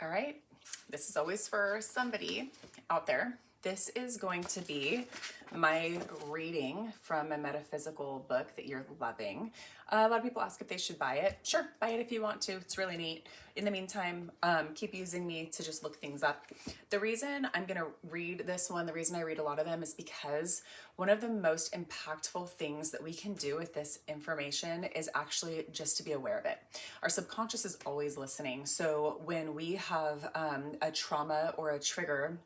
All right, this is always for somebody out there. This is going to be my reading from a metaphysical book that you're loving. A lot of people ask if they should buy it. Sure, buy it if you want to. It's really neat. In the meantime, keep using me to just look things up. The reason I'm going to read this one, the reason I read a lot of them is because one of the most impactful things that we can do with this information is actually just to be aware of it. Our subconscious is always listening. So when we have a trauma or a trigger,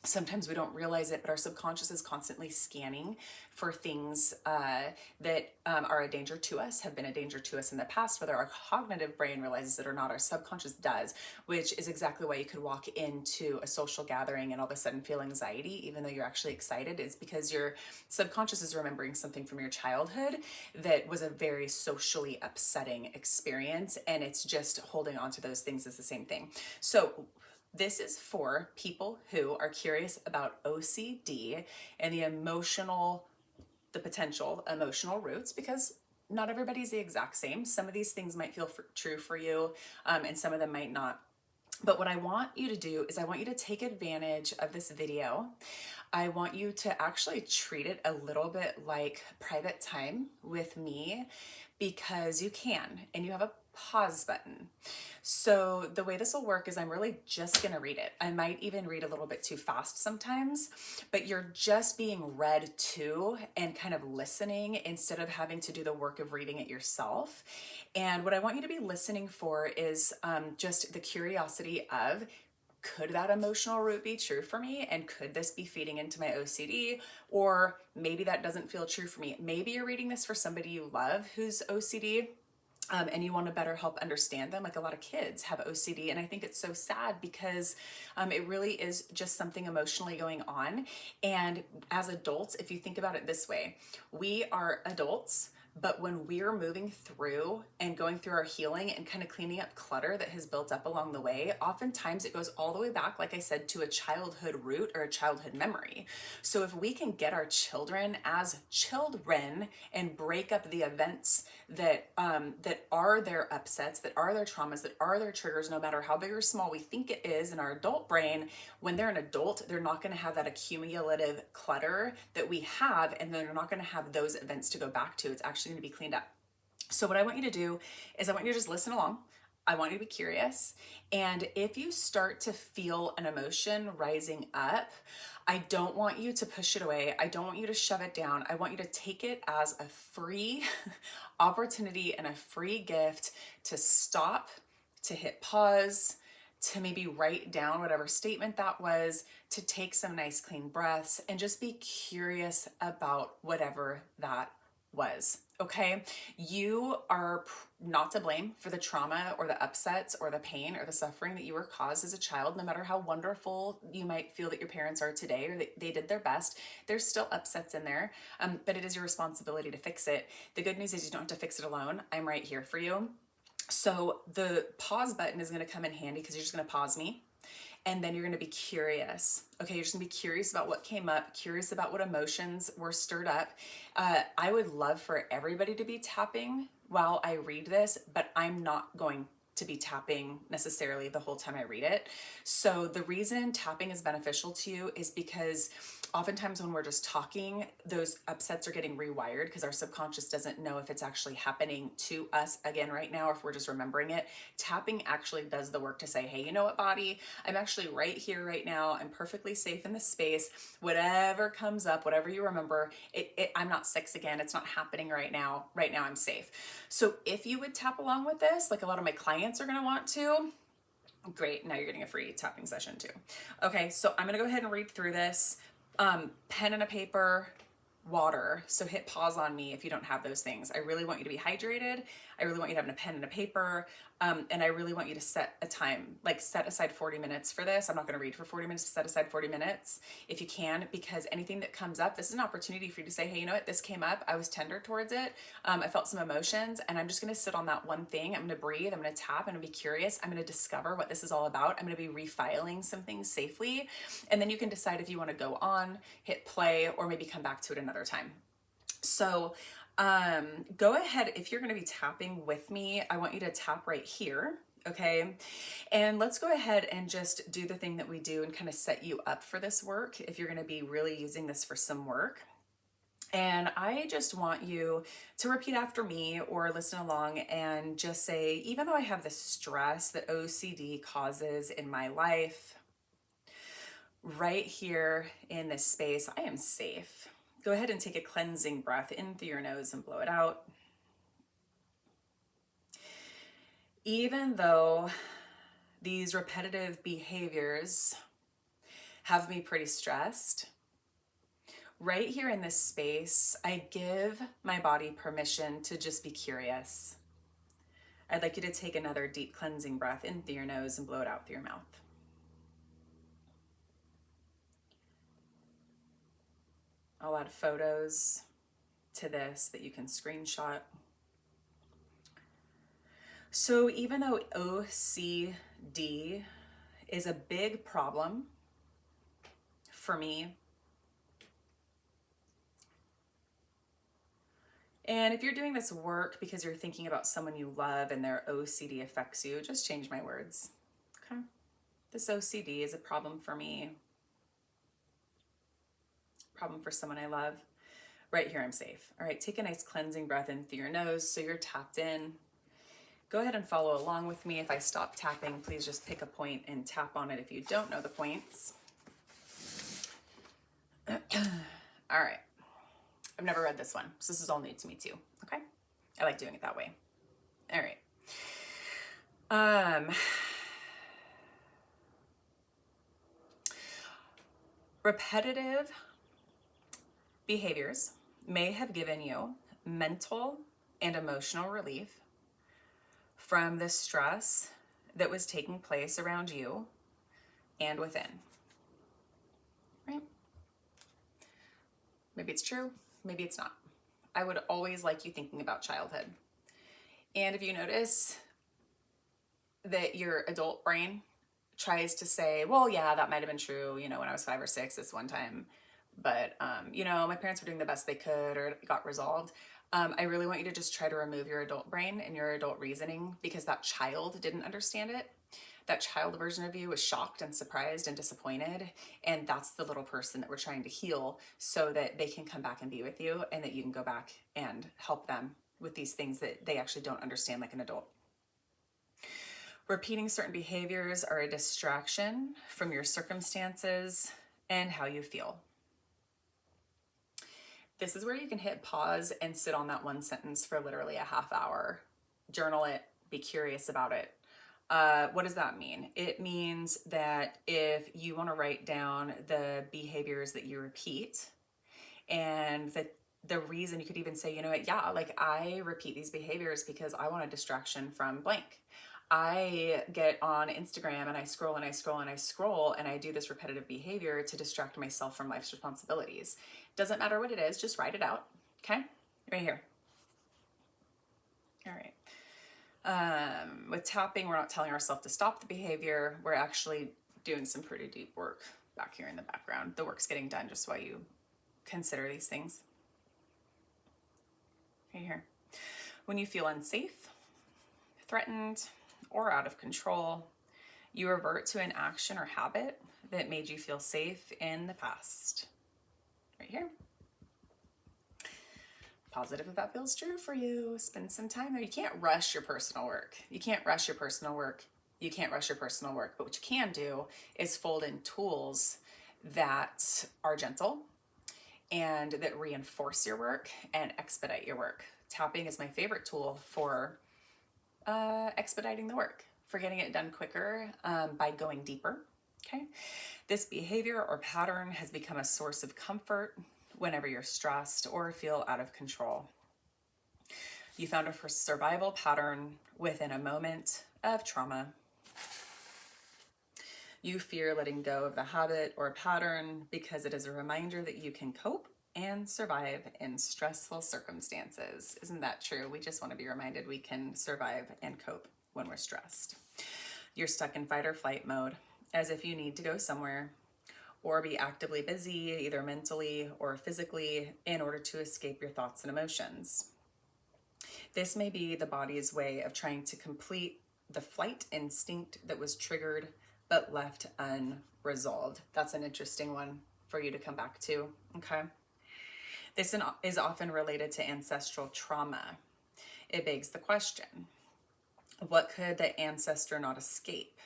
sometimes we don't realize it, but our subconscious is constantly scanning for things that are a danger to us, have been a danger to us in the past. Whether our cognitive brain realizes it or not, our subconscious does, which is exactly why you could walk into a social gathering and all of a sudden feel anxiety, even though you're actually excited. It's because your subconscious is remembering something from your childhood that was a very socially upsetting experience, and it's just holding on to those things is the same thing. So this is for people who are curious about OCD and the potential emotional roots, because not everybody's the exact same. Some of these things might feel true for you, and some of them might not. But what I want you to do is I want you to take advantage of this video. I want you to actually treat it a little bit like private time with me, because you can, and you have a pause button. So the way this will work is I'm really just going to read it. I might even read a little bit too fast sometimes, but you're just being read to and kind of listening instead of having to do the work of reading it yourself. And what I want you to be listening for is just the curiosity of, could that emotional root be true for me? And could this be feeding into my OCD? Or maybe that doesn't feel true for me. Maybe you're reading this for somebody you love who's OCD. And you want to better help understand them. Like, a lot of kids have OCD, and I think it's so sad because it really is just something emotionally going on. And as adults, if you think about it this way, we are adults, but when we're moving through and going through our healing and kind of cleaning up clutter that has built up along the way, oftentimes it goes all the way back, like I said, to a childhood root or a childhood memory. So if we can get our children as children and break up the events that are their upsets, that are their traumas, that are their triggers, no matter how big or small we think it is in our adult brain, when they're an adult, they're not going to have that accumulative clutter that we have, and they're not going to have those events to go back to. It's actually going to be cleaned up. So what I want you to do is I want you to just listen along. I want you to be curious. And if you start to feel an emotion rising up, I don't want you to push it away. I don't want you to shove it down. I want you to take it as a free opportunity and a free gift to stop, to hit pause, to maybe write down whatever statement that was, to take some nice clean breaths, and just be curious about whatever that was. Okay, you are not to blame for the trauma or the upsets or the pain or the suffering that you were caused as a child. No matter how wonderful you might feel that your parents are today, or that they did their best, there's still upsets in there, but it is your responsibility to fix it. The good news is you don't have to fix it alone. I'm right here for you. So the pause button is going to come in handy because you're just going to pause me. And then you're going to be curious. Okay, you're just going to be curious about what came up, curious about what emotions were stirred up. I would love for everybody to be tapping while I read this, but I'm not going to be tapping necessarily the whole time I read it. So the reason tapping is beneficial to you is because oftentimes when we're just talking, those upsets are getting rewired because our subconscious doesn't know if it's actually happening to us again right now, or if we're just remembering it. Tapping actually does the work to say, hey, you know what, body? I'm actually right here, right now. I'm perfectly safe in this space. Whatever comes up, whatever you remember, I'm not 6 again. It's not happening right now. Right now, I'm safe. So if you would tap along with this, like a lot of my clients are going to want to, great. Now you're getting a free tapping session too. Okay, so I'm going to go ahead and read through this. Pen and a paper, water. So hit pause on me if you don't have those things. I really want you to be hydrated. I really want you to have a pen and a paper. And I really want you to set a time, like set aside 40 minutes for this. I'm not going to read for 40 minutes, set aside 40 minutes if you can, because anything that comes up, this is an opportunity for you to say, hey, you know what, this came up. I was tender towards it. I felt some emotions, and I'm just going to sit on that one thing. I'm going to breathe. I'm going to tap. I'm going to be curious. I'm going to discover what this is all about. I'm going to be refiling some things safely. And then you can decide if you want to go on, hit play, or maybe come back to it another time. So go ahead. If you're going to be tapping with me, I want you to tap right here. Okay, and let's go ahead and just do the thing that we do and kind of set you up for this work if you're going to be really using this for some work. And I just want you to repeat after me or listen along and just say, even though I have the stress that OCD causes in my life, right here in this space, I am safe. Go ahead and take a cleansing breath in through your nose and blow it out. Even though these repetitive behaviors have me pretty stressed, right here in this space, I give my body permission to just be curious. I'd like you to take another deep cleansing breath in through your nose and blow it out through your mouth. I'll add photos to this that you can screenshot. So even though OCD is a big problem for me, and if you're doing this work because you're thinking about someone you love and their OCD affects you, just change my words, okay? This OCD is a problem for me, problem for someone I love. Right here, I'm safe. All right, take a nice cleansing breath in through your nose so you're tapped in. Go ahead and follow along with me. If I stop tapping, please just pick a point and tap on it if you don't know the points. All right. I've never read this one, so this is all new to me too, okay? I like doing it that way. All right. Repetitive behaviors may have given you mental and emotional relief from the stress that was taking place around you and within, right? Maybe it's true, maybe it's not. I would always like you thinking about childhood. And if you notice that your adult brain tries to say, well, yeah, that might have been true, you know, when I was 5 or 6 this one time, but, you know, my parents were doing the best they could or it got resolved. I really want you to just try to remove your adult brain and your adult reasoning because that child didn't understand it. That child version of you was shocked and surprised and disappointed. And that's the little person that we're trying to heal so that they can come back and be with you and that you can go back and help them with these things that they actually don't understand like an adult. Repeating certain behaviors are a distraction from your circumstances and how you feel. This is where you can hit pause and sit on that one sentence for literally a half hour. Journal it, be curious about it. What does that mean? It means that if you want to write down the behaviors that you repeat and the reason, you could even say, you know what, yeah, like I repeat these behaviors because I want a distraction from blank. I get on Instagram and I scroll and I scroll and I scroll and I do this repetitive behavior to distract myself from life's responsibilities. Doesn't matter what it is, just write it out, okay? Right here. All right. With tapping, we're not telling ourselves to stop the behavior. We're actually doing some pretty deep work back here in the background. The work's getting done just while you consider these things. Right here. When you feel unsafe, threatened, or out of control, you revert to an action or habit that made you feel safe in the past. Right here. Positive if that feels true for you. Spend some time there. You can't rush your personal work. You can't rush your personal work. You can't rush your personal work. But what you can do is fold in tools that are gentle and that reinforce your work and expedite your work. Tapping is my favorite tool for expediting the work, for getting it done quicker by going deeper, okay? This behavior or pattern has become a source of comfort whenever you're stressed or feel out of control. You found a survival pattern within a moment of trauma. You fear letting go of the habit or pattern because it is a reminder that you can cope and survive in stressful circumstances. Isn't that true? We just want to be reminded we can survive and cope when we're stressed. You're stuck in fight or flight mode, as if you need to go somewhere or be actively busy, either mentally or physically, in order to escape your thoughts and emotions. This may be the body's way of trying to complete the flight instinct that was triggered but left unresolved. That's an interesting one for you to come back to, okay? This is often related to ancestral trauma. It begs the question, what could the ancestor not escape?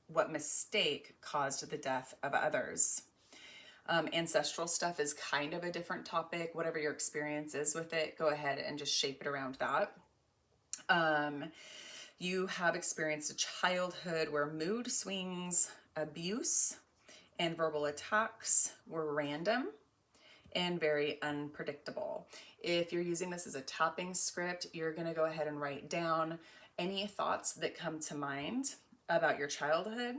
What mistake caused the death of others? Ancestral stuff is kind of a different topic. Whatever your experience is with it, go ahead and just shape it around that. You have experienced a childhood where mood swings, abuse, and verbal attacks were random and very unpredictable. If you're using this as a tapping script, you're going to go ahead and write down any thoughts that come to mind about your childhood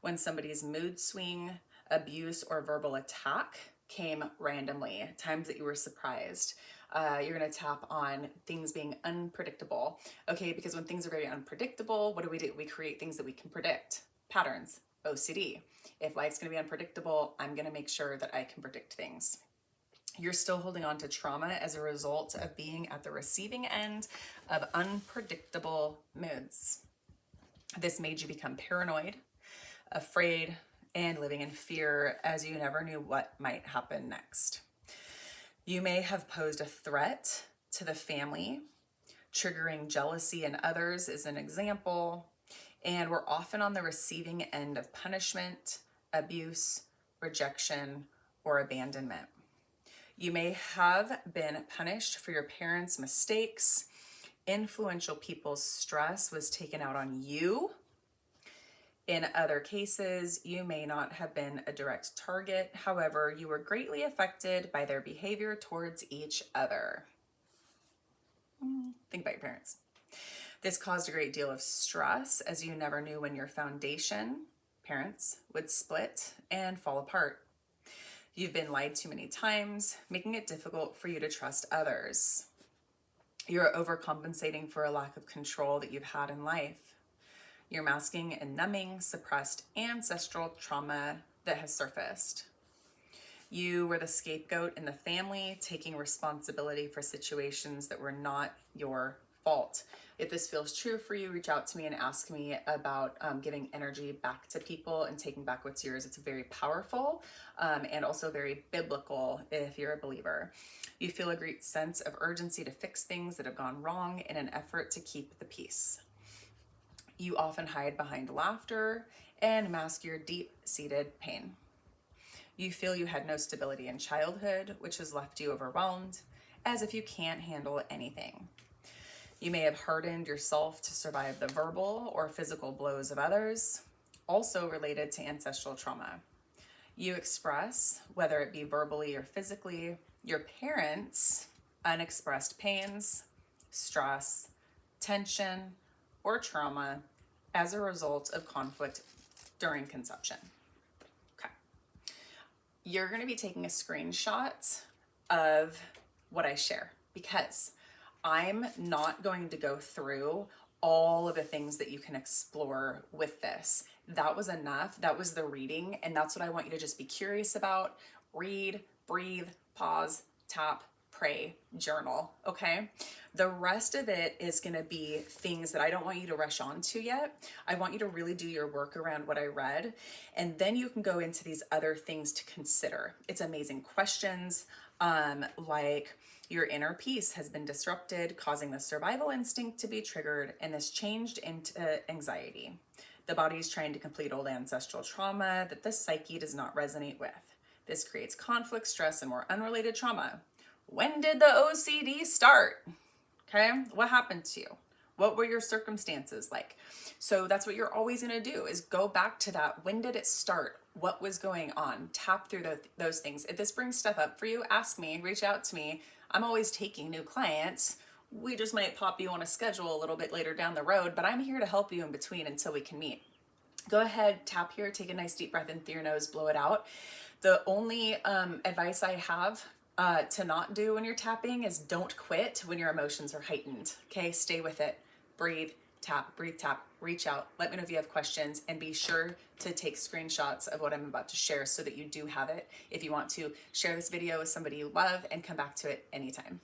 when somebody's mood swing, abuse, or verbal attack came randomly, times that you were surprised. You're going to tap on things being unpredictable. Okay, because when things are very unpredictable, what do? We create things that we can predict. Patterns, OCD. If life's going to be unpredictable, I'm going to make sure that I can predict things. You're still holding on to trauma as a result of being at the receiving end of unpredictable moods. This made you become paranoid, afraid, and living in fear as you never knew what might happen next. You may have posed a threat to the family, triggering jealousy in others is an example, and we're often on the receiving end of punishment, abuse, rejection, or abandonment. You may have been punished for your parents' mistakes. Influential people's stress was taken out on you. In other cases, you may not have been a direct target. However, you were greatly affected by their behavior towards each other. Think about your parents. This caused a great deal of stress as you never knew when your foundation, parents, would split and fall apart. You've been lied to many times, making it difficult for you to trust others. You're overcompensating for a lack of control that you've had in life. You're masking and numbing suppressed ancestral trauma that has surfaced. You were the scapegoat in the family, taking responsibility for situations that were not your fault. If this feels true for you, reach out to me and ask me about giving energy back to people and taking back what's yours. It's very powerful and also very biblical if you're a believer. You feel a great sense of urgency to fix things that have gone wrong in an effort to keep the peace. You often hide behind laughter and mask your deep-seated pain. You feel you had no stability in childhood, which has left you overwhelmed, as if you can't handle anything. You may have hardened yourself to survive the verbal or physical blows of others, also related to ancestral trauma. You express, whether it be verbally or physically, your parents' unexpressed pains, stress, tension, or trauma as a result of conflict during conception. Okay. You're going to be taking a screenshot of what I share because I'm not going to go through all of the things that you can explore with this. That was enough. That was the reading. And that's what I want you to just be curious about. Read, breathe, pause, tap, pray, journal. Okay. The rest of it is going to be things that I don't want you to rush on to yet. I want you to really do your work around what I read. And then you can go into these other things to consider. It's amazing questions. Like your inner peace has been disrupted, causing the survival instinct to be triggered, and this changed into anxiety. The body is trying to complete old ancestral trauma that the psyche does not resonate with. This creates conflict, stress, and more unrelated trauma. When did the OCD start? Okay, what happened to you? What were your circumstances like? So that's what you're always going to do is go back to that. When did it start? What was going on? Tap through those things. If this brings stuff up for you, ask me, reach out to me. I'm always taking new clients. We just might pop you on a schedule a little bit later down the road, but I'm here to help you in between until we can meet. Go ahead, tap here, take a nice deep breath in through your nose, blow it out. The only advice I have to not do when you're tapping is don't quit when your emotions are heightened. Okay, stay with it. Breathe, tap, reach out. Let me know if you have questions and be sure to take screenshots of what I'm about to share so that you do have it if you want to share this video with somebody you love and come back to it anytime.